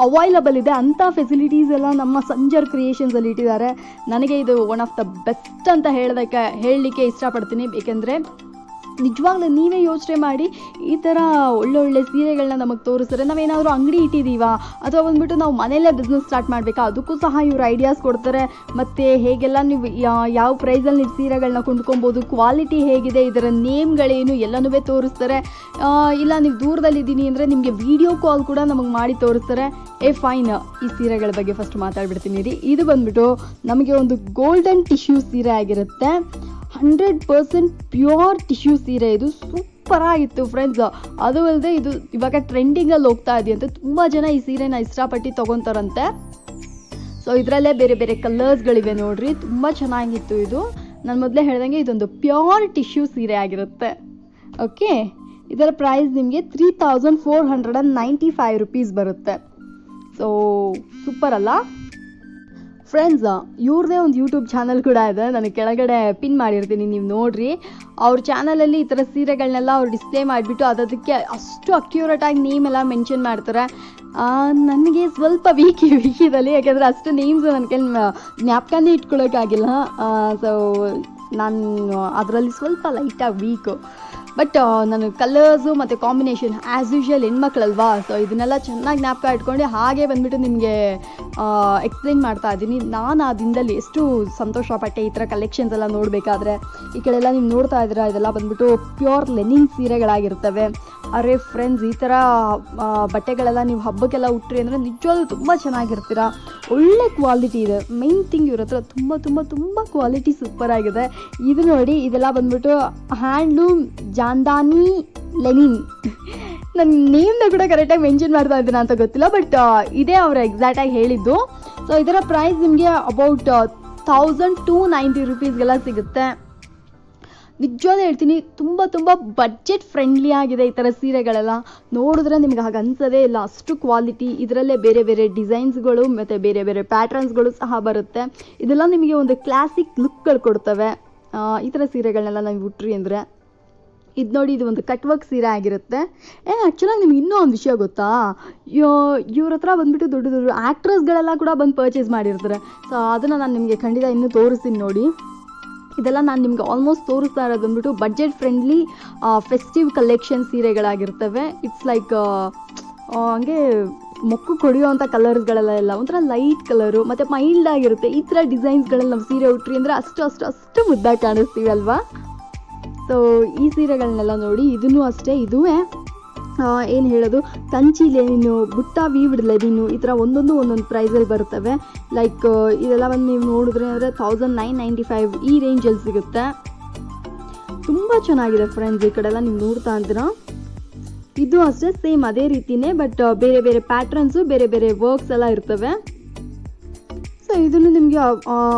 ಅವೈಲಬಲ್ ಇದೆ. ಅಂಥ ಫೆಸಿಲಿಟೀಸ್ ಎಲ್ಲ ನಮ್ಮ ಸಂಜರ್ ಕ್ರಿಯೇಷನ್ಸಲ್ಲಿ ಇಟ್ಟಿದ್ದಾರೆ. ನನಗೆ ಇದು ಒನ್ ಆಫ್ ದ ಬೆಸ್ಟ್ ಅಂತ ಹೇಳಲಿಕ್ಕೆ ಇಷ್ಟಪಡ್ತೀನಿ. ಏಕೆಂದರೆ ನಿಜವಾಗ್ಲೂ ನೀವೇ ಯೋಚನೆ ಮಾಡಿ, ಈ ಥರ ಒಳ್ಳೊಳ್ಳೆ ಸೀರೆಗಳನ್ನ ನಮಗೆ ತೋರಿಸ್ತಾರೆ. ನಾವೇನಾದರೂ ಅಂಗಡಿ ಇಟ್ಟಿದ್ದೀವಾ, ಅಥವಾ ಬಂದ್ಬಿಟ್ಟು ನಾವು ಮನೆಯಲ್ಲೇ ಬಿಸ್ನೆಸ್ ಸ್ಟಾರ್ಟ್ ಮಾಡಬೇಕಾ, ಅದಕ್ಕೂ ಸಹ ಇವರು ಐಡಿಯಾಸ್ ಕೊಡ್ತಾರೆ. ಮತ್ತು ಹೇಗೆಲ್ಲ ನೀವು ಯಾವ ಪ್ರೈಸಲ್ಲಿ ನೀವು ಸೀರೆಗಳನ್ನ ಕೊಂಡ್ಕೊಬೋದು, ಕ್ವಾಲಿಟಿ ಹೇಗಿದೆ, ಇದರ ನೇಮ್ಗಳೇನು ಎಲ್ಲನೂ ತೋರಿಸ್ತಾರೆ. ಇಲ್ಲ ನೀವು ದೂರದಲ್ಲಿದ್ದೀನಿ ಅಂದರೆ ನಿಮಗೆ ವಿಡಿಯೋ ಕಾಲ್ ಕೂಡ ನಮಗೆ ಮಾಡಿ ತೋರಿಸ್ತಾರೆ. ಫೈನ್, ಈ ಸೀರೆಗಳ ಬಗ್ಗೆ ಫಸ್ಟ್ ಮಾತಾಡ್ಬಿಡ್ತೀನಿ ರೀ. ಇದು ಬಂದ್ಬಿಟ್ಟು ನಮಗೆ ಒಂದು ಗೋಲ್ಡನ್ ಟಿಶ್ಯೂ ಸೀರೆ ಆಗಿರುತ್ತೆ. 100% ಪ್ಯೂರ್ ಟಿಶ್ಯೂ ಸೀರೆ. ಇದು ಸೂಪರಾಗಿತ್ತು ಫ್ರೆಂಡ್ಸ್. ಅದು ಅಲ್ಲದೆ ಇದು ಇವಾಗ ಟ್ರೆಂಡಿಂಗಲ್ಲಿ ಹೋಗ್ತಾ ಇದೆಯಂತೆ, ತುಂಬ ಜನ ಈ ಸೀರೆನ ಇಷ್ಟಪಟ್ಟು ತೊಗೊತಾರಂತೆ. ಸೊ ಇದರಲ್ಲೇ ಬೇರೆ ಬೇರೆ ಕಲರ್ಸ್ಗಳಿವೆ ನೋಡ್ರಿ, ತುಂಬ ಚೆನ್ನಾಗಿತ್ತು ಇದು. ನಾನು ಮೊದಲೇ ಹೇಳ್ದಂಗೆ ಇದೊಂದು ಪ್ಯೂರ್ ಟಿಶ್ಯೂ ಸೀರೆ ಆಗಿರುತ್ತೆ. ಓಕೆ, ಇದರ ಪ್ರೈಸ್ ನಿಮಗೆ 3495 ರುಪೀಸ್ ಬರುತ್ತೆ. ಸೊ ಸೂಪರ್ ಅಲ್ಲ ಫ್ರೆಂಡ್ಸ್. ಇವ್ರದೇ ಒಂದು ಯೂಟ್ಯೂಬ್ ಚಾನಲ್ ಕೂಡ ಇದೆ, ನನಗೆ ಕೆಳಗಡೆ ಪಿನ್ ಮಾಡಿರ್ತೀನಿ, ನೀವು ನೋಡ್ರಿ. ಅವ್ರ ಚಾನಲಲ್ಲಿ ಈ ಥರ ಸೀರೆಗಳನ್ನೆಲ್ಲ ಅವ್ರು ಡಿಸ್ಪ್ಲೇ ಮಾಡಿಬಿಟ್ಟು ಅದಕ್ಕೆ ಅಷ್ಟು ಅಕ್ಯುರೇಟಾಗಿ ನೇಮ್ ಎಲ್ಲ ಮೆನ್ಷನ್ ಮಾಡ್ತಾರೆ. ನನಗೆ ಸ್ವಲ್ಪ ವೀಕಿದಲ್ಲಿ, ಯಾಕೆಂದರೆ ಅಷ್ಟು ನೇಮ್ಸು ನನ್ನ ಕೈಲಿ ಜ್ಞಾಪಕನೇ ಇಟ್ಕೊಳ್ಳೋಕ್ಕಾಗಿಲ್ಲ. ಸೊ ನಾನು ಅದರಲ್ಲಿ ಸ್ವಲ್ಪ ಲೈಟಾಗಿ ವೀಕು. ಬಟ್ ನಾನು ಕಲರ್ಸು ಮತ್ತು ಕಾಂಬಿನೇಷನ್ ಆ್ಯಸ್ ಯೂಶ್ವಲ್ ಹೆಣ್ಮಕ್ಳಲ್ವಾ, ಸೊ ಇದನ್ನೆಲ್ಲ ಚೆನ್ನಾಗಿ ಜ್ಞಾಪಕ ಇಟ್ಕೊಂಡು ಹಾಗೆ ಬಂದುಬಿಟ್ಟು ನಿಮಗೆ ಎಕ್ಸ್ಪ್ಲೈನ್ ಮಾಡ್ತಾ ಇದ್ದೀನಿ. ನಾನು ಆ ದಿನದಲ್ಲಿ ಎಷ್ಟು ಸಂತೋಷಪಟ್ಟೆ ಈ ಥರ ಕಲೆಕ್ಷನ್ಸ್ ಎಲ್ಲ ನೋಡಬೇಕಾದ್ರೆ. ಈ ಕಡೆ ಎಲ್ಲ ನೀವು ನೋಡ್ತಾ ಇದ್ದೀರಾ, ಇದೆಲ್ಲ ಬಂದುಬಿಟ್ಟು ಪ್ಯೂರ್ ಲೆನಿನ್ ಸೀರೆಗಳಾಗಿರ್ತವೆ. ಅರೆ ಫ್ರೆಂಡ್ಸ್, ಈ ಥರ ಬಟ್ಟೆಗಳೆಲ್ಲ ನೀವು ಹಬ್ಬಕ್ಕೆಲ್ಲ ಉಟ್ರಿ ಅಂದರೆ ನಿಜವಾಗ್ಲೂ ತುಂಬ ಚೆನ್ನಾಗಿರ್ತೀರ. ಒಳ್ಳೆ ಕ್ವಾಲಿಟಿ ಇದೆ. ಮೇನ್ ಥಿಂಗ್ ಇವ್ರ ಹತ್ರ ತುಂಬ ತುಂಬ ತುಂಬ ಕ್ವಾಲಿಟಿ ಸೂಪರಾಗಿದೆ. ಇದು ನೋಡಿ, ಇದೆಲ್ಲ ಬಂದ್ಬಿಟ್ಟು ಹ್ಯಾಂಡ್ಲೂಮ್ ಜಾಂದಾನಿ ಲೆನಿನ್. ನನ್ನ ನೇಮ್ನ ಕೂಡ ಕರೆಕ್ಟಾಗಿ ಮೆನ್ಷನ್ ಮಾಡ್ತಾ ಇದ್ದೀನ ಅಂತ ಗೊತ್ತಿಲ್ಲ, ಬಟ್ ಇದೇ ಅವರು ಎಕ್ಸಾಕ್ಟಾಗಿ ಹೇಳಿದ್ದು. ಸೊ ಇದರ ಪ್ರೈಸ್ ನಿಮಗೆ ಅಬೌಟ್ 1290 ರುಪೀಸ್ಗೆಲ್ಲ ಸಿಗುತ್ತೆ. ನಿಜವಾದ ಹೇಳ್ತೀನಿ, ತುಂಬ ತುಂಬ ಬಡ್ಜೆಟ್ ಫ್ರೆಂಡ್ಲಿ ಆಗಿದೆ ಈ ಥರ ಸೀರೆಗಳೆಲ್ಲ. ನೋಡಿದ್ರೆ ನಿಮ್ಗೆ ಹಾಗೆ ಅನ್ಸೋದೇ ಇಲ್ಲ, ಅಷ್ಟು ಕ್ವಾಲಿಟಿ. ಇದರಲ್ಲೇ ಬೇರೆ ಬೇರೆ ಡಿಸೈನ್ಸ್ಗಳು ಮತ್ತು ಬೇರೆ ಬೇರೆ ಪ್ಯಾಟ್ರನ್ಸ್ಗಳು ಸಹ ಬರುತ್ತೆ. ಇದೆಲ್ಲ ನಿಮಗೆ ಒಂದು ಕ್ಲಾಸಿಕ್ ಲುಕ್ಗಳು ಕೊಡ್ತವೆ ಈ ಥರ ಸೀರೆಗಳನ್ನೆಲ್ಲ ನಾವು ಉಟ್ರಿ ಅಂದರೆ. ಇದು ನೋಡಿ, ಇದು ಒಂದು ಕಟ್ ವರ್ಕ್ ಸೀರೆ ಆಗಿರುತ್ತೆ. ಆ್ಯಕ್ಚುಲಾಗಿ ನಿಮ್ಗೆ ಇನ್ನೂ ಒಂದು ವಿಷಯ ಗೊತ್ತಾ, ಇವ್ರ ಹತ್ರ ಬಂದುಬಿಟ್ಟು ದೊಡ್ಡ ದೊಡ್ಡ ಆ್ಯಕ್ಟ್ರಸ್ಗಳೆಲ್ಲ ಕೂಡ ಬಂದು ಪರ್ಚೇಸ್ ಮಾಡಿರ್ತಾರೆ. ಸೊ ಅದನ್ನು ನಾನು ನಿಮಗೆ ಖಂಡಿತ ಇನ್ನೂ ತೋರಿಸ್ತೀನಿ ನೋಡಿ. ಇದೆಲ್ಲ ನಾನು ನಿಮ್ಗೆ ಆಲ್ಮೋಸ್ಟ್ ತೋರಿಸ್ತಾ ಇರೋದು ಬಂದ್ಬಿಟ್ಟು ಬಡ್ಜೆಟ್ ಫ್ರೆಂಡ್ಲಿ ಫೆಸ್ಟಿವ್ ಕಲೆಕ್ಷನ್ ಸೀರೆಗಳಾಗಿರ್ತವೆ. ಇಟ್ಸ್ ಲೈಕ್ ಹಂಗೆ ಮೊಕ್ಕು ಕೊಡಿಯೋವಂಥ ಕಲರ್ಸ್ಗಳೆಲ್ಲ ಎಲ್ಲ ಒಂಥರ ಲೈಟ್ ಕಲರು ಮತ್ತು ಮೈಲ್ಡ್ ಆಗಿರುತ್ತೆ. ಈ ಥರ ಡಿಸೈನ್ಸ್ಗಳಲ್ಲಿ ನಾವು ಸೀರೆ ಉಟ್ರಿ ಅಂದರೆ ಅಷ್ಟು ಮುದ್ದಾಗಿ ಕಾಣಿಸ್ತೀವಿ ಅಲ್ವಾ. ಸೊ ಈ ಸೀರೆಗಳನ್ನೆಲ್ಲ ನೋಡಿ, ಇದೂ ಅಷ್ಟೇ. ಇದುವೇ ಏನು ಹೇಳೋದು, ಕಂಚಿ ಲೆನಿನು, ಬುಟ್ಟ ವೀವ್ಡ್ ಲೆನಿನು, ಈ ಥರ ಒಂದೊಂದು ಪ್ರೈಸಲ್ಲಿ ಬರ್ತವೆ. ಲೈಕ್ ಇದೆಲ್ಲ ಬಂದು ನೀವು ನೋಡಿದ್ರೆ ಅಂದರೆ 1995 ಈ ರೇಂಜಲ್ಲಿ ಸಿಗುತ್ತೆ. ತುಂಬ ಚೆನ್ನಾಗಿದೆ ಫ್ರೆಂಡ್ಸ್. ಈ ಕಡೆ ಎಲ್ಲ ನೀವು ನೋಡ್ತಾ ಇದ್ದೀರಾ, ಇದು ಅಷ್ಟೇ ಸೇಮ್ ಅದೇ ರೀತಿಯೇ, ಬಟ್ ಬೇರೆ ಬೇರೆ ಪ್ಯಾಟ್ರನ್ಸು, ಬೇರೆ ಬೇರೆ ವರ್ಕ್ಸ್ ಎಲ್ಲ ಇರ್ತವೆ. ಸೊ ಇದನ್ನು ನಿಮಗೆ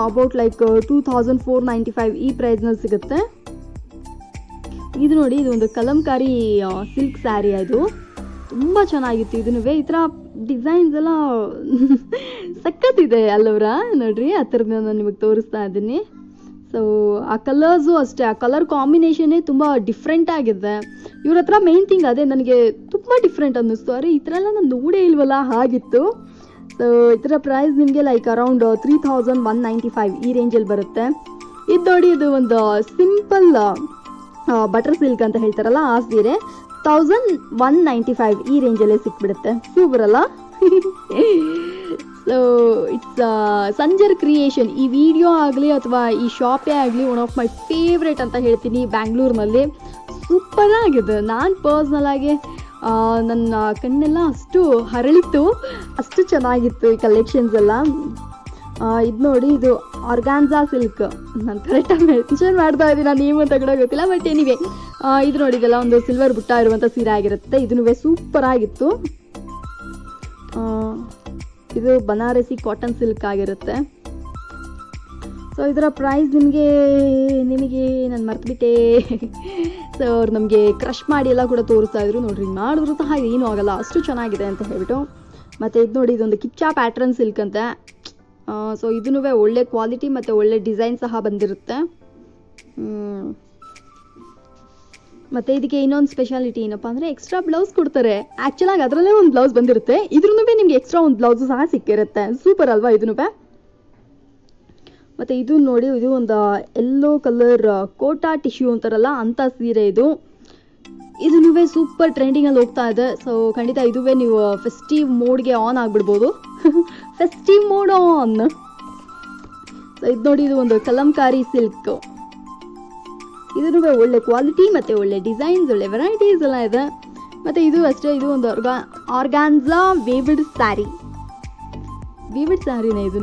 ಅಬೌಟ್ ಲೈಕ್ 2495 ಈ ಪ್ರೈಸ್ನಲ್ಲಿ ಸಿಗುತ್ತೆ. ಇದು ನೋಡಿ, ಇದು ಒಂದು ಕಲಂಕಾರಿ ಸಿಲ್ಕ್ ಸ್ಯಾರಿ. ಅದು ತುಂಬ ಚೆನ್ನಾಗಿತ್ತು. ಇದನ್ನು ಈ ಥರ ಡಿಸೈನ್ಸ್ ಎಲ್ಲ ಸಖತ್ತಿದೆ ಅಲ್ಲವ್ರ. ನೋಡ್ರಿ, ಆ ಥರದ್ದು ನಾನು ನಿಮಗೆ ತೋರಿಸ್ತಾ ಇದ್ದೀನಿ. ಸೊ ಆ ಕಲರ್ಸು ಅಷ್ಟೇ, ಆ ಕಲರ್ ಕಾಂಬಿನೇಷನ್ನೇ ತುಂಬ ಡಿಫ್ರೆಂಟ್ ಆಗಿದೆ. ಇವ್ರ ಹತ್ರ ಮೇನ್ ಥಿಂಗ್ ಅದೇ ನನಗೆ ತುಂಬ ಡಿಫ್ರೆಂಟ್ ಅನ್ನಿಸ್ತು. ಅರೆ ಈ ಥರ ಎಲ್ಲ ನಾನು ನೋಡೇ ಇಲ್ವಲ್ಲ ಹಾಗಿತ್ತು. ಸೊ ಇದರ ಪ್ರೈಸ್ ನಿಮಗೆ ಲೈಕ್ ಅರೌಂಡ್ 3195 ಈ ರೇಂಜಲ್ಲಿ ಬರುತ್ತೆ. ಇದು ನೋಡಿ, ಇದು ಒಂದು ಸಿಂಪಲ್ ಬಟರ್ ಸಿಲ್ಕ್ ಅಂತ ಹೇಳ್ತಾರಲ್ಲ ಆ ಸೀರೆ 1195 ಈ ರೇಂಜಲ್ಲೇ ಸಿಕ್ಬಿಡುತ್ತೆ. ಸೂಪರ್ ಅಲ್ಲ. So it's Sanjar creation. ಈ ವಿಡಿಯೋ ಆಗಲಿ ಅಥವಾ ಈ ಶಾಪೇ ಆಗಲಿ ಒನ್ ಆಫ್ ಮೈ ಫೇವ್ರೇಟ್ ಅಂತ ಹೇಳ್ತೀನಿ ಬ್ಯಾಂಗ್ಳೂರಿನಲ್ಲಿ. ಸೂಪರಾಗಿದೆ. ನಾನು ಪರ್ಸ್ನಲಾಗಿ ನನ್ನ ಕಣ್ಣೆಲ್ಲ ಅಷ್ಟು ಹರಳಿತ್ತು, ಅಷ್ಟು ಚೆನ್ನಾಗಿತ್ತು ಈ ಕಲೆಕ್ಷನ್ಸ್ ಎಲ್ಲ. ಇದು ನೋಡಿ, ಇದು ಆರ್ಗಾನ್ಜಾ ಸಿಲ್ಕ್. ನಾನು ಕರೆಕ್ಟಾಗಿ ಮೆನ್ಷನ್ ಮಾಡ್ತಾ ಇದ್ದೀನಿ, ನಾನು ನೀವು ಅಂತ ಕೂಡ ಗೊತ್ತಿಲ್ಲ, ಬಟ್ ಎನಿವೆ ಇದು ನೋಡಿ, ಇದೆಲ್ಲ ಒಂದು ಸಿಲ್ವರ್ ಬುಟ್ಟ ಇರುವಂಥ ಸೀರೆ ಆಗಿರುತ್ತೆ. ಇದೂ ಸೂಪರ್ ಆಗಿತ್ತು. ಇದು ಬನಾರಸಿ ಕಾಟನ್ ಸಿಲ್ಕ್ ಆಗಿರುತ್ತೆ. ಸೊ ಇದರ ಪ್ರೈಸ್ ನಿಮಗೆ ನಾನು ಮರ್ತುಬಿಟ್ಟೆ. ಸೊ ಅವ್ರು ನಮಗೆ ಕ್ರಶ್ ಮಾಡಿ ಎಲ್ಲ ಕೂಡ ತೋರಿಸ್ತಾ ಇದ್ರು. ನೋಡ್ರಿ, ಮಾಡಿದ್ರು ಸಹ ಏನೂ ಆಗಲ್ಲ, ಅಷ್ಟು ಚೆನ್ನಾಗಿದೆ ಅಂತ ಹೇಳ್ಬಿಟ್ಟು. ಮತ್ತು ಇದು ನೋಡಿ, ಇದೊಂದು ಕಿಚ್ಚಾ ಪ್ಯಾಟ್ರನ್ ಸಿಲ್ಕ್ ಅಂತೆ. ಸೊ ಇದೂ ಒಳ್ಳೆ ಕ್ವಾಲಿಟಿ ಮತ್ತು ಒಳ್ಳೆ ಡಿಸೈನ್ ಸಹ ಬಂದಿರುತ್ತೆ. ಮತ್ತು ಇದಕ್ಕೆ ಇನ್ನೊಂದು ಸ್ಪೆಷಾಲಿಟಿ ಏನಪ್ಪ ಅಂದರೆ ಎಕ್ಸ್ಟ್ರಾ ಬ್ಲೌಸ್ ಕೊಡ್ತಾರೆ. ಆ್ಯಕ್ಚುಲಾಗಿ ಅದರಲ್ಲೇ ಒಂದು ಬ್ಲೌಸ್ ಬಂದಿರುತ್ತೆ, ಇದ್ರೂ ನಿಮಗೆ ಎಕ್ಸ್ಟ್ರಾ ಒಂದು ಬ್ಲೌಸು ಸಹ ಸಿಕ್ಕಿರುತ್ತೆ. ಸೂಪರ್ ಅಲ್ವಾ ಇದೂ? ಮತ್ತು ಇದು ನೋಡಿ, ಇದು ಒಂದು ಯೆಲ್ಲೋ ಕಲರ್ ಕೋಟಾ ಟಿಶ್ಯೂ ಅಂತಾರಲ್ಲ ಅಂಥ ಸೀರೆ ಇದು. ಇದೂ ಸೂಪರ್ ಟ್ರೆಂಡಿಂಗಲ್ಲಿ ಹೋಗ್ತಾ ಇದೆ. ಸೊ ಖಂಡಿತ ಇದುವೇ ನೀವು ಫೆಸ್ಟಿವ್ ಮೋಡ್ಗೆ ಆನ್ ಆಗಿಬಿಡ್ಬೋದು. Festive mode on. ಸೊ ಇದು ನೋಡಿ, ಇದು ಒಂದು ಕಲಂಕಾರಿ ಸಿಲ್ಕ್. ಇದೂ ಒಳ್ಳೆ ಕ್ವಾಲಿಟಿ ಮತ್ತು ಒಳ್ಳೆ ಡಿಸೈನ್ಸ್, ಒಳ್ಳೆ ವೆರೈಟೀಸ್ ಎಲ್ಲ ಇದೆ. ಮತ್ತು ಇದು ಅಷ್ಟೇ, ಇದು ಒಂದು ಆರ್ಗಾನ್ಜಾ ವೇವ್ಡ್ ಸ್ಯಾರಿ. ವೇವ್ಡ್ ಸ್ಯಾರಿನೇ ಇದೂ.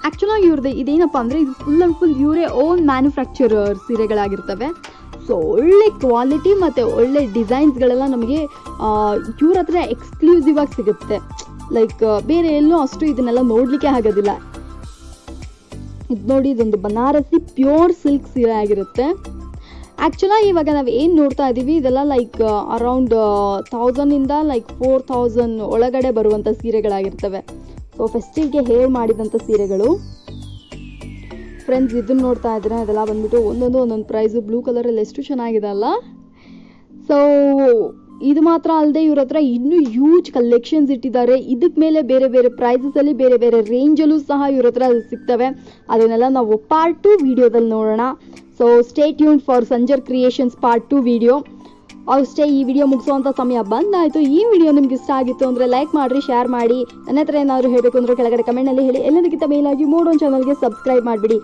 ಆ್ಯಕ್ಚುಲಾಗಿ ಇವ್ರದ್ದು ಇದೇನಪ್ಪ ಅಂದರೆ ಇದು ಫುಲ್ ಆ್ಯಂಡ್ ಫುಲ್ ಇವರೇ ಓನ್ ಮ್ಯಾನುಫ್ಯಾಕ್ಚರರ್ ಸೀರೆಗಳಾಗಿರ್ತವೆ. ಸೊ ಒಳ್ಳೆ ಕ್ವಾಲಿಟಿ ಮತ್ತು ಒಳ್ಳೆ ಡಿಸೈನ್ಸ್ಗಳೆಲ್ಲ ನಮಗೆ ಇವ್ರ ಹತ್ರ ಎಕ್ಸ್ಕ್ಲೂಸಿವ್ ಆಗಿ ಸಿಗುತ್ತೆ. ಲೈಕ್ ಬೇರೆ ಎಲ್ಲೂ ಅಷ್ಟು ಇದನ್ನೆಲ್ಲ ನೋಡಲಿಕ್ಕೆ ಆಗೋದಿಲ್ಲ. ಇದು ನೋಡಿ, ಇದೊಂದು ಬನಾರಸಿ ಪ್ಯೂರ್ ಸಿಲ್ಕ್ ಸೀರೆ ಆಗಿರುತ್ತೆ. ಆ್ಯಕ್ಚುಲಾಗಿ ಇವಾಗ ನಾವು ಏನು ನೋಡ್ತಾ ಇದ್ದೀವಿ, ಇದೆಲ್ಲ ಲೈಕ್ ಅರೌಂಡ್ 1000ಇಂದ ಲೈಕ್ 4000 ಒಳಗಡೆ ಬರುವಂಥ ಸೀರೆಗಳಾಗಿರ್ತವೆ. ಸೊ ಫೆಸ್ಟಿವ್ಗೆ ಹೇರ್ ಮಾಡಿದಂಥ ಸೀರೆಗಳು. ಫ್ರೆಂಡ್ಸ್, ಇದನ್ನು ನೋಡ್ತಾ ಇದ್ರೆ ಅದೆಲ್ಲ ಬಂದ್ಬಿಟ್ಟು ಒಂದೊಂದು ಪ್ರೈಸು. ಬ್ಲೂ ಕಲರಲ್ಲಿ ಎಷ್ಟು ಚೆನ್ನಾಗಿದೆ ಅಲ್ಲ. ಸೊ ಇದು ಮಾತ್ರ ಅಲ್ಲದೆ ಇವ್ರ ಹತ್ರ ಇನ್ನೂ ಹ್ಯೂಜ್ ಕಲೆಕ್ಷನ್ಸ್ ಇಟ್ಟಿದ್ದಾರೆ. ಇದಕ್ಕೆ ಮೇಲೆ ಬೇರೆ ಬೇರೆ ಪ್ರೈಸಸಲ್ಲಿ ಬೇರೆ ಬೇರೆ ರೇಂಜಲ್ಲೂ ಸಹ ಇವ್ರ ಹತ್ರ ಸಿಗ್ತವೆ. ಅದನ್ನೆಲ್ಲ ನಾವು ಪಾರ್ಟ್ 2 ವಿಡಿಯೋದಲ್ಲಿ ನೋಡೋಣ. So stay tune for Sanjar creations part 2 video. ಅಷ್ಟೇ, ಈ ವಿಡಿಯೋ ಮುಗಿಸೋವಂಥ ಸಮಯ ಬಂದಾಯಿತು. ಈ ವಿಡಿಯೋ ನಿಮ್ಗೆ ಇಷ್ಟ ಆಗಿತ್ತು ಅಂದರೆ ಲೈಕ್ ಮಾಡಿರಿ, ಶೇರ್ ಮಾಡಿ. ನನ್ನ ಹತ್ರ ಏನಾದರೂ ಹೇಳಬೇಕು ಅಂದರೆ ಕೆಳಗಡೆ ಕಮೆಂಟ್ನಲ್ಲಿ ಹೇಳಿ. ಎಲ್ಲದಕ್ಕಿಂತ ಮೇಲಾಗಿ ಮೋಡೋನ್ ಚಾನಲ್ಗೆ ಸಬ್ಸ್ಕ್ರೈಬ್ ಮಾಡಿಬಿಡಿ.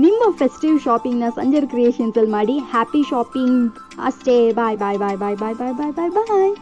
ನಿಮ್ಮ ಫೆಸ್ಟಿವ್ ಶಾಪಿಂಗ್ನ ಸಂಜರ್ ಕ್ರಿಯೇಷನ್ಸಲ್ಲಿ ಮಾಡಿ. Happy shopping. ಅಷ್ಟೇ. ಬಾಯ್ ಬಾಯ್ ಬಾಯ್ ಬಾಯ್ ಬಾಯ್ ಬಾಯ್ ಬಾಯ್ ಬಾಯ್ ಬಾಯ್.